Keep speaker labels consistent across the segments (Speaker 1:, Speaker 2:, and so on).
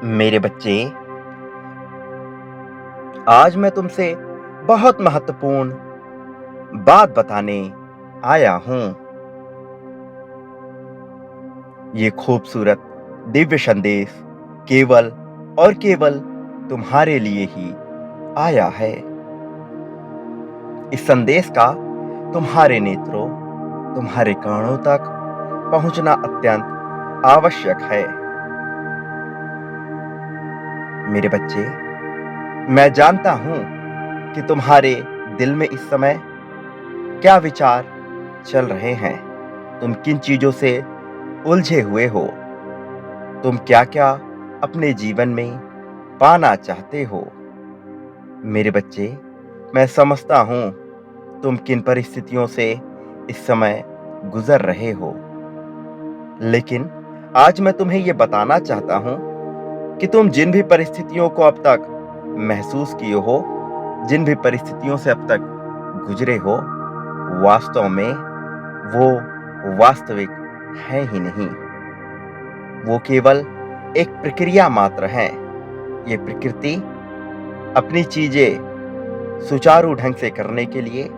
Speaker 1: मेरे बच्चे, आज मैं तुमसे बहुत महत्वपूर्ण बात बताने आया हूं। ये खूबसूरत दिव्य संदेश केवल और केवल तुम्हारे लिए ही आया है। इस संदेश का तुम्हारे नेत्रों, तुम्हारे कानों तक पहुंचना अत्यंत आवश्यक है। मेरे बच्चे, मैं जानता हूं कि तुम्हारे दिल में इस समय क्या विचार चल रहे हैं। तुम किन चीजों से उलझे हुए हो। तुम क्या-क्या अपने जीवन में पाना चाहते हो। मेरे बच्चे, मैं समझता हूं तुम किन परिस्थितियों से इस समय गुजर रहे हो। लेकिन आज मैं तुम्हें यह बताना चाहता हूं कि तुम जिन भी परिस्थितियों को अब तक महसूस किए हो, जिन भी परिस्थितियों से अब तक गुजरे हो, वास्तव में वो वास्तविक है ही नहीं। वो केवल एक प्रक्रिया मात्र है। ये प्रकृति अपनी चीजें सुचारू ढंग से करने के लिए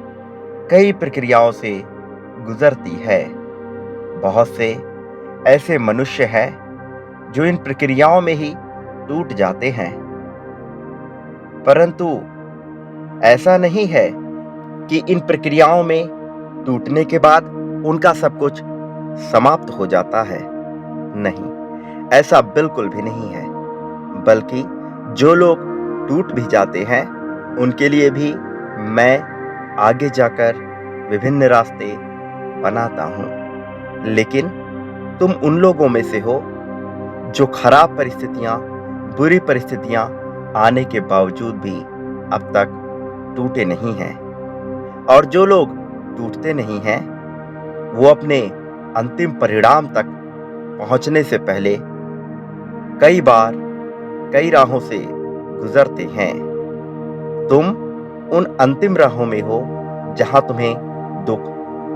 Speaker 1: कई प्रक्रियाओं से गुजरती है। बहुत से ऐसे मनुष्य हैं जो इन प्रक्रियाओं में ही टूट जाते हैं। परंतु ऐसा नहीं है कि इन प्रक्रियाओं में टूटने के बाद उनका सब कुछ समाप्त हो जाता है। नहीं, ऐसा बिल्कुल भी नहीं है। बल्कि जो लोग टूट भी जाते हैं, उनके लिए भी मैं आगे जाकर विभिन्न रास्ते बनाता हूं। लेकिन तुम उन लोगों में से हो जो खराब परिस्थितियां, बुरी परिस्थितियां आने के बावजूद भी अब तक टूटे नहीं हैं। और जो लोग टूटते नहीं हैं, वो अपने अंतिम परिणाम तक पहुंचने से पहले कई बार कई राहों से गुजरते हैं। तुम उन अंतिम राहों में हो जहां तुम्हें दुख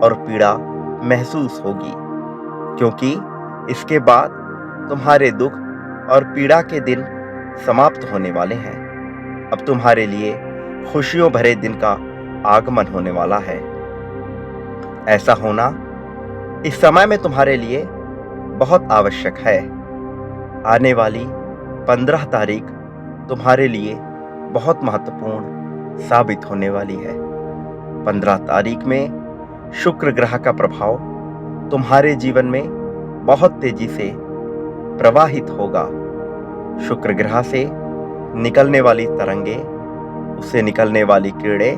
Speaker 1: और पीड़ा महसूस होगी, क्योंकि इसके बाद तुम्हारे दुख और पीड़ा के दिन समाप्त होने वाले हैं। अब तुम्हारे लिए खुशियों भरे दिन का आगमन होने वाला है। ऐसा होना इस समय में तुम्हारे लिए बहुत आवश्यक है। आने वाली 15 तारीख तुम्हारे लिए बहुत महत्वपूर्ण साबित होने वाली है। 15 तारीख में शुक्र ग्रह का प्रभाव तुम्हारे जीवन में बहुत तेजी से प्रवाहित होगा। शुक्र ग्रह से निकलने वाली तरंगे, उससे निकलने वाली किरणें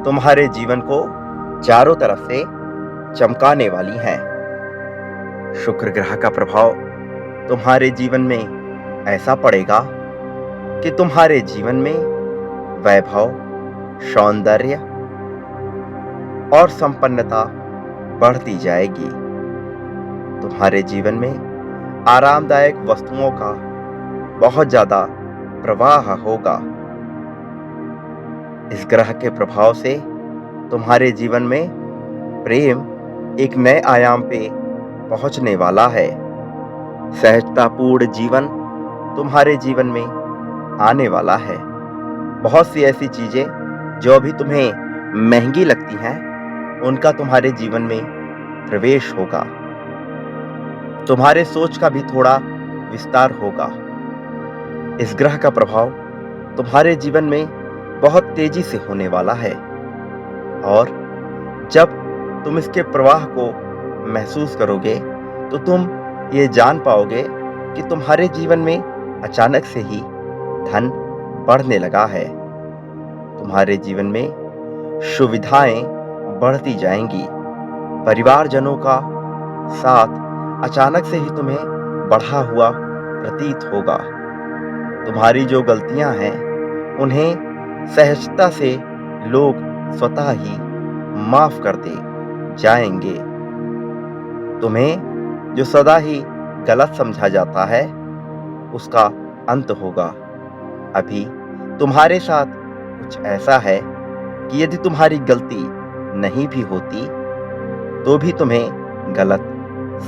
Speaker 1: तुम्हारे जीवन को चारों तरफ से चमकाने वाली हैं। शुक्र ग्रह का प्रभाव तुम्हारे जीवन में ऐसा पड़ेगा कि तुम्हारे जीवन में वैभव, सौंदर्य और संपन्नता बढ़ती जाएगी। तुम्हारे जीवन में आरामदायक वस्तुओं का बहुत ज्यादा प्रवाह होगा। इस ग्रह के प्रभाव से तुम्हारे जीवन में प्रेम एक नए आयाम पे पहुंचने वाला है। सहजतापूर्ण जीवन तुम्हारे जीवन में आने वाला है। बहुत सी ऐसी चीजें जो अभी तुम्हें महंगी लगती हैं, उनका तुम्हारे जीवन में प्रवेश होगा। तुम्हारे सोच का भी थोड़ा विस्तार होगा। इस ग्रह का प्रभाव तुम्हारे जीवन में बहुत तेजी से होने वाला है। और जब तुम इसके प्रवाह को महसूस करोगे, तो तुम ये जान पाओगे कि तुम्हारे जीवन में अचानक से ही धन बढ़ने लगा है। तुम्हारे जीवन में सुविधाएं बढ़ती जाएंगी। परिवारजनों का साथ अचानक से ही तुम्हें बढ़ा हुआ प्रतीत होगा। तुम्हारी जो गलतियां हैं, उन्हें सहजता से लोग स्वतः ही माफ करते जाएंगे। तुम्हें जो सदा ही गलत समझा जाता है, उसका अंत होगा। अभी तुम्हारे साथ कुछ ऐसा है कि यदि तुम्हारी गलती नहीं भी होती, तो भी तुम्हें गलत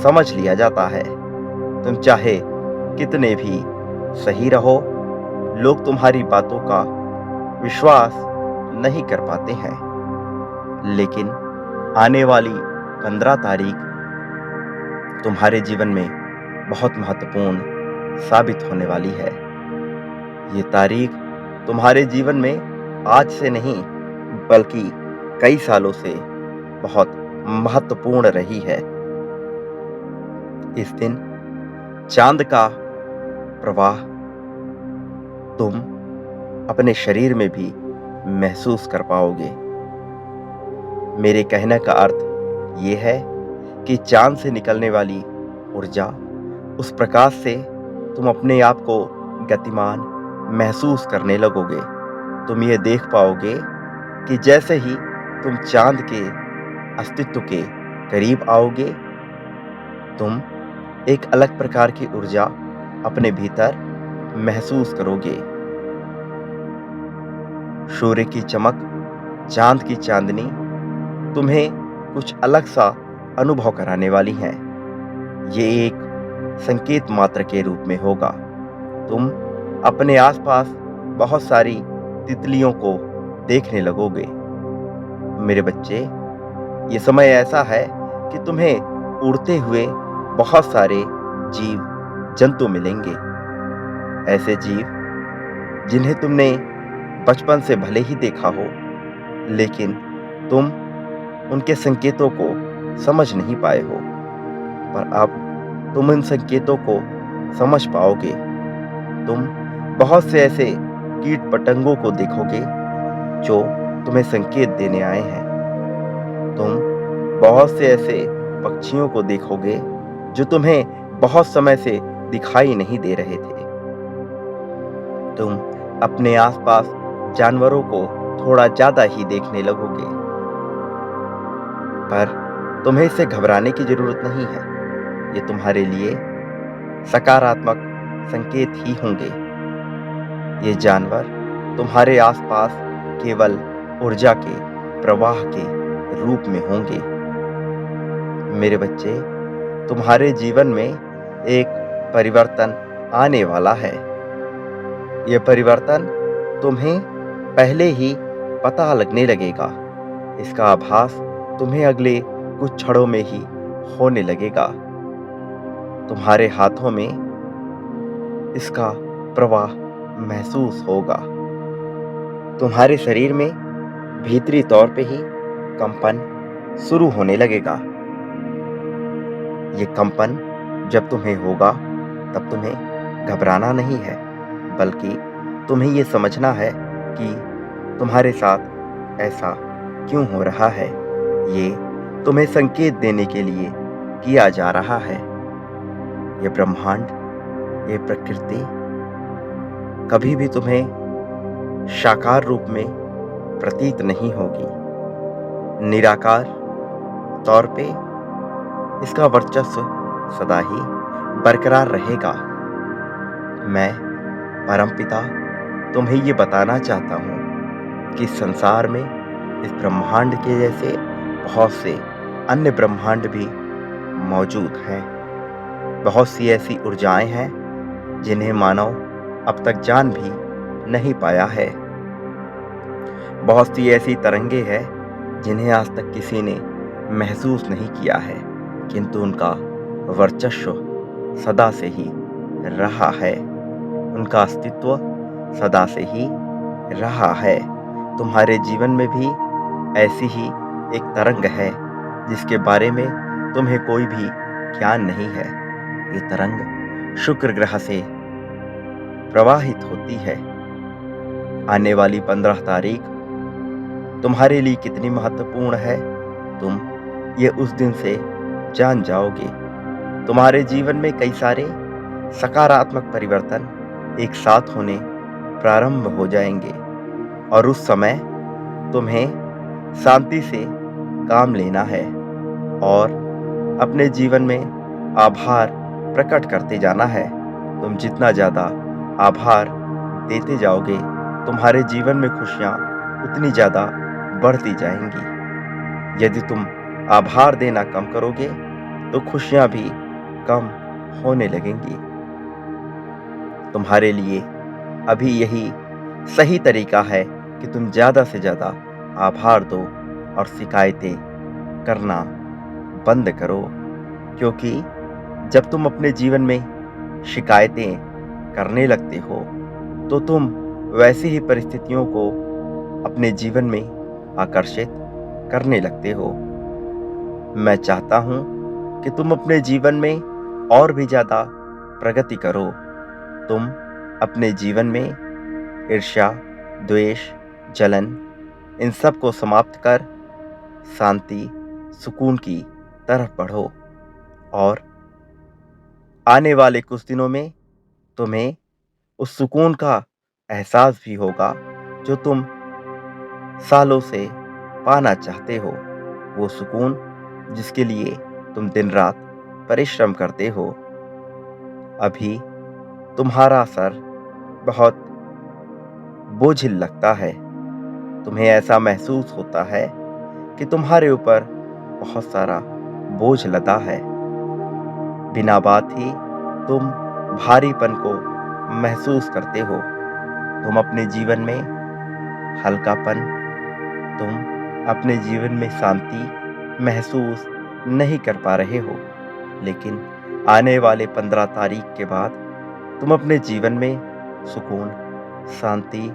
Speaker 1: समझ लिया जाता है। तुम चाहे कितने भी सही रहो, लोग तुम्हारी बातों का विश्वास नहीं कर पाते हैं, लेकिन आने वाली 15 तारीख तुम्हारे जीवन में बहुत महत्वपूर्ण साबित होने वाली है। ये तारीख तुम्हारे जीवन में आज से नहीं, बल्कि कई सालों से बहुत महत्वपूर्ण रही है। इस दिन चांद का प्रवाह तुम अपने शरीर में भी महसूस कर पाओगे। मेरे कहने का अर्थ ये है कि चांद से निकलने वाली ऊर्जा, उस प्रकाश से तुम अपने आप को गतिमान महसूस करने लगोगे। तुम ये देख पाओगे कि जैसे ही तुम चांद के अस्तित्व के करीब आओगे, तुम एक अलग प्रकार की ऊर्जा अपने भीतर महसूस करोगे। सूर्य की चमक, चांद की चांदनी तुम्हें कुछ अलग सा अनुभव कराने वाली है। ये एक संकेत मात्र के रूप में होगा। तुम अपने आसपास बहुत सारी तितलियों को देखने लगोगे। मेरे बच्चे, ये समय ऐसा है कि तुम्हें उड़ते हुए बहुत सारे जीव जंतु मिलेंगे। ऐसे जीव जिन्हें तुमने बचपन से भले ही देखा हो, लेकिन तुम उनके संकेतों को समझ नहीं पाए हो, पर अब तुम इन संकेतों को समझ पाओगे। तुम बहुत से ऐसे कीट पतंगों को देखोगे जो तुम्हें संकेत देने आए हैं। तुम बहुत से ऐसे पक्षियों को देखोगे जो तुम्हें बहुत समय से दिखाई नहीं दे रहे थे। तुम अपने आसपास जानवरों को थोड़ा ज्यादा ही देखने लगोगे, पर तुम्हें इससे घबराने की जरूरत नहीं है। ये तुम्हारे लिए सकारात्मक संकेत ही होंगे। ये जानवर तुम्हारे आसपास केवल ऊर्जा के प्रवाह के रूप में होंगे। मेरे बच्चे, तुम्हारे जीवन में एक परिवर्तन आने वाला है। यह परिवर्तन तुम्हें पहले ही पता लगने लगेगा। इसका आभास तुम्हें अगले कुछ क्षणों में ही होने लगेगा। तुम्हारे हाथों में इसका प्रवाह महसूस होगा। तुम्हारे शरीर में भीतरी तौर पे ही कंपन शुरू होने लगेगा। ये कंपन जब तुम्हें होगा, तब तुम्हें घबराना नहीं है, बल्कि तुम्हें ये समझना है कि तुम्हारे साथ ऐसा क्यों हो रहा है। ये तुम्हें संकेत देने के लिए किया जा रहा है। ये ब्रह्मांड, ये प्रकृति कभी भी तुम्हें साकार रूप में प्रतीत नहीं होगी। निराकार तौर पे इसका वर्चस्व सदा ही बरकरार रहेगा। मैं परमपिता तुम्हें ये बताना चाहता हूँ कि संसार में, इस ब्रह्मांड के जैसे बहुत से अन्य ब्रह्मांड भी मौजूद हैं। बहुत सी ऐसी ऊर्जाएं हैं जिन्हें मानव अब तक जान भी नहीं पाया है। बहुत सी ऐसी तरंगे हैं जिन्हें आज तक किसी ने महसूस नहीं किया है, किंतु उनका वर्चस्व सदा से ही रहा है। उनका अस्तित्व सदा से ही रहा है। तुम्हारे जीवन में भी ऐसी ही एक तरंग है जिसके बारे में तुम्हें कोई भी ज्ञान नहीं है। ये तरंग शुक्र ग्रह से प्रवाहित होती है। आने वाली 15 तारीख तुम्हारे लिए कितनी महत्वपूर्ण है, तुम ये उस दिन से जान जाओगे। तुम्हारे जीवन में कई सारे सकारात्मक परिवर्तन एक साथ होने प्रारंभ हो जाएंगे, और उस समय तुम्हें शांति से काम लेना है और अपने जीवन में आभार प्रकट करते जाना है। तुम जितना ज़्यादा आभार देते जाओगे, तुम्हारे जीवन में खुशियाँ उतनी ज़्यादा बढ़ती जाएंगी। यदि तुम आभार देना कम करोगे, तो खुशियाँ भी कम होने लगेंगी। तुम्हारे लिए अभी यही सही तरीका है कि तुम ज़्यादा से ज़्यादा आभार दो और शिकायतें करना बंद करो, क्योंकि जब तुम अपने जीवन में शिकायतें करने लगते हो, तो तुम वैसी ही परिस्थितियों को अपने जीवन में आकर्षित करने लगते हो। मैं चाहता हूँ कि तुम अपने जीवन में और भी ज़्यादा प्रगति करो। तुम अपने जीवन में ईर्ष्या, द्वेष, जलन इन सब को समाप्त कर शांति, सुकून की तरफ बढ़ो और आने वाले कुछ दिनों में तुम्हें उस सुकून का एहसास भी होगा जो तुम सालों से पाना चाहते हो। वो सुकून जिसके लिए तुम दिन रात परिश्रम करते हो। अभी तुम्हारा सर बहुत बोझिल लगता है। तुम्हें ऐसा महसूस होता है कि तुम्हारे ऊपर बहुत सारा बोझ लदा है। बिना बात ही तुम भारीपन को महसूस करते हो। तुम अपने जीवन में हल्कापन, तुम अपने जीवन में शांति महसूस नहीं कर पा रहे हो। लेकिन आने वाले 15 तारीख के बाद तुम अपने जीवन में सुकून, शांति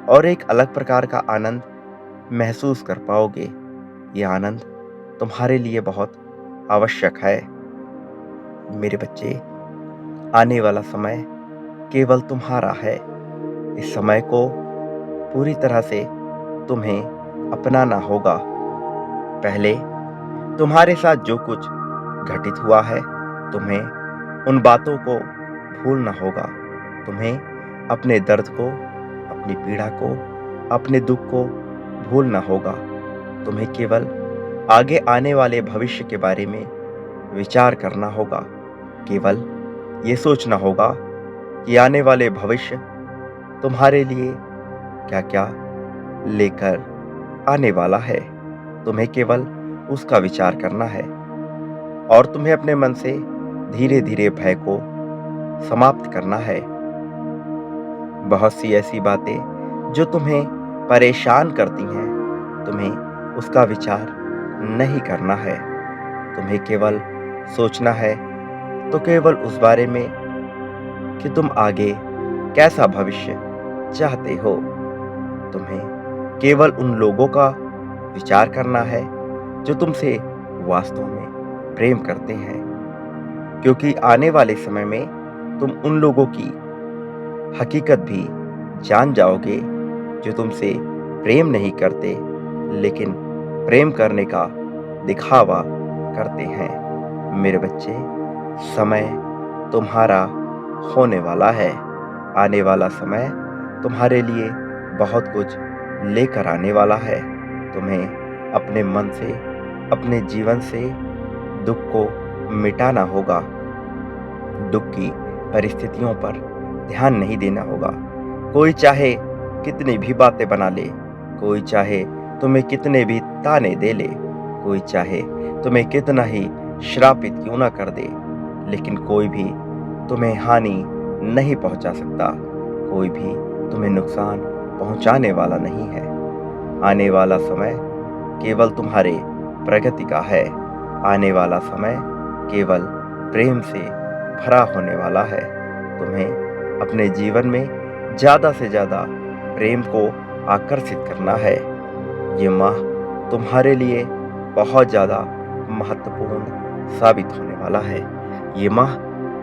Speaker 1: और एक अलग प्रकार का आनंद महसूस कर पाओगे। ये आनंद तुम्हारे लिए बहुत आवश्यक है। मेरे बच्चे, आने वाला समय केवल तुम्हारा है। इस समय को पूरी तरह से तुम्हें अपनाना होगा। पहले तुम्हारे साथ जो कुछ घटित हुआ है, तुम्हें उन बातों को भूलना होगा। तुम्हें अपने दर्द को, अपनी पीड़ा को, अपने दुख को भूलना होगा। तुम्हें केवल आगे आने वाले भविष्य के बारे में विचार करना होगा। केवल ये सोचना होगा कि आने वाले भविष्य तुम्हारे लिए क्या-क्या लेकर आने वाला है। तुम्हें केवल उसका विचार करना है और तुम्हें अपने मन से धीरे-धीरे भय को समाप्त करना है। बहुत सी ऐसी बातें जो तुम्हें परेशान करती हैं, तुम्हें उसका विचार नहीं करना है। तुम्हें केवल सोचना है तो केवल उस बारे में कि तुम आगे कैसा भविष्य चाहते हो। तुम्हें केवल उन लोगों का विचार करना है जो तुमसे वास्तव में प्रेम करते हैं, क्योंकि आने वाले समय में तुम उन लोगों की हकीकत भी जान जाओगे जो तुमसे प्रेम नहीं करते, लेकिन प्रेम करने का दिखावा करते हैं। मेरे बच्चे, समय तुम्हारा होने वाला है। आने वाला समय तुम्हारे लिए बहुत कुछ लेकर आने वाला है। तुम्हें अपने मन से, अपने जीवन से दुख को मिटाना होगा। दुख की परिस्थितियों पर ध्यान नहीं देना होगा। कोई चाहे कितनी भी बातें बना ले, कोई चाहे तुम्हें कितने भी ताने दे ले, कोई चाहे तुम्हें कितना ही श्रापित क्यों ना कर दे, लेकिन कोई भी तुम्हें हानि नहीं पहुंचा सकता। कोई भी तुम्हें नुकसान पहुंचाने वाला नहीं है। आने वाला समय केवल तुम्हारे प्रगति का है। आने वाला समय केवल प्रेम से भरा होने वाला है। तुम्हें अपने जीवन में ज़्यादा से ज़्यादा प्रेम को आकर्षित करना है। ये माह तुम्हारे लिए बहुत ज़्यादा महत्वपूर्ण साबित होने वाला है। ये माह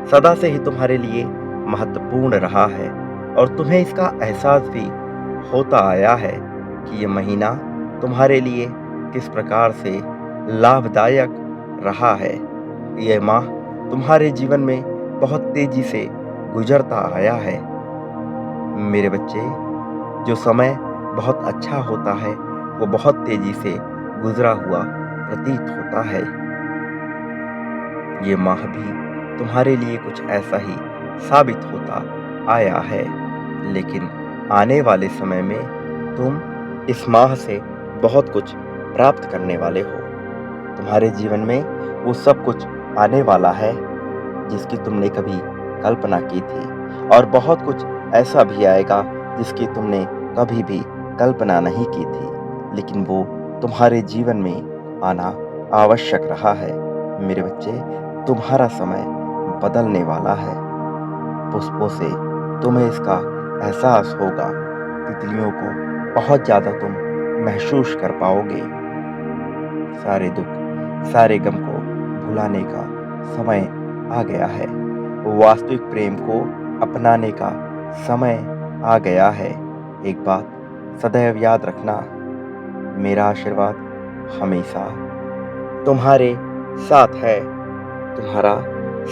Speaker 1: सदा से ही तुम्हारे लिए महत्वपूर्ण रहा है और तुम्हें इसका एहसास भी होता आया है कि ये महीना तुम्हारे लिए किस प्रकार से लाभदायक रहा है। ये माह तुम्हारे जीवन में बहुत तेजी से गुजरता आया है। मेरे बच्चे, जो समय बहुत अच्छा होता है वो बहुत तेजी से गुजरा हुआ प्रतीत होता है। ये माह भी तुम्हारे लिए कुछ ऐसा ही साबित होता आया है, लेकिन आने वाले समय में तुम इस माह से बहुत कुछ प्राप्त करने वाले हो। तुम्हारे जीवन में वो सब कुछ आने वाला है जिसकी तुमने कभी कल्पना की थी और बहुत कुछ ऐसा भी आएगा जिसकी तुमने कभी भी कल्पना नहीं की थी, लेकिन वो तुम्हारे जीवन में आना आवश्यक रहा है। मेरे बच्चे, तुम्हारा समय बदलने वाला है। पुष्पों से तुम्हें इसका एहसास होगा। तितलियों को बहुत ज़्यादा तुम महसूस कर पाओगे। सारे दुख, सारे गम को भुलाने का समय आ गया है। वास्तविक प्रेम को अपनाने का समय आ गया है। एक बात सदैव याद रखना, मेरा आशीर्वाद हमेशा तुम्हारे साथ है। तुम्हारा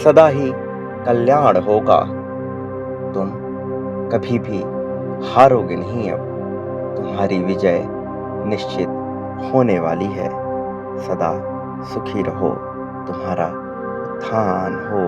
Speaker 1: सदा ही कल्याण होगा। तुम कभी भी हारोगे नहीं अब। तुम्हारी विजय निश्चित होने वाली है। सदा सुखी रहो। तुम्हारा उत्थान हो।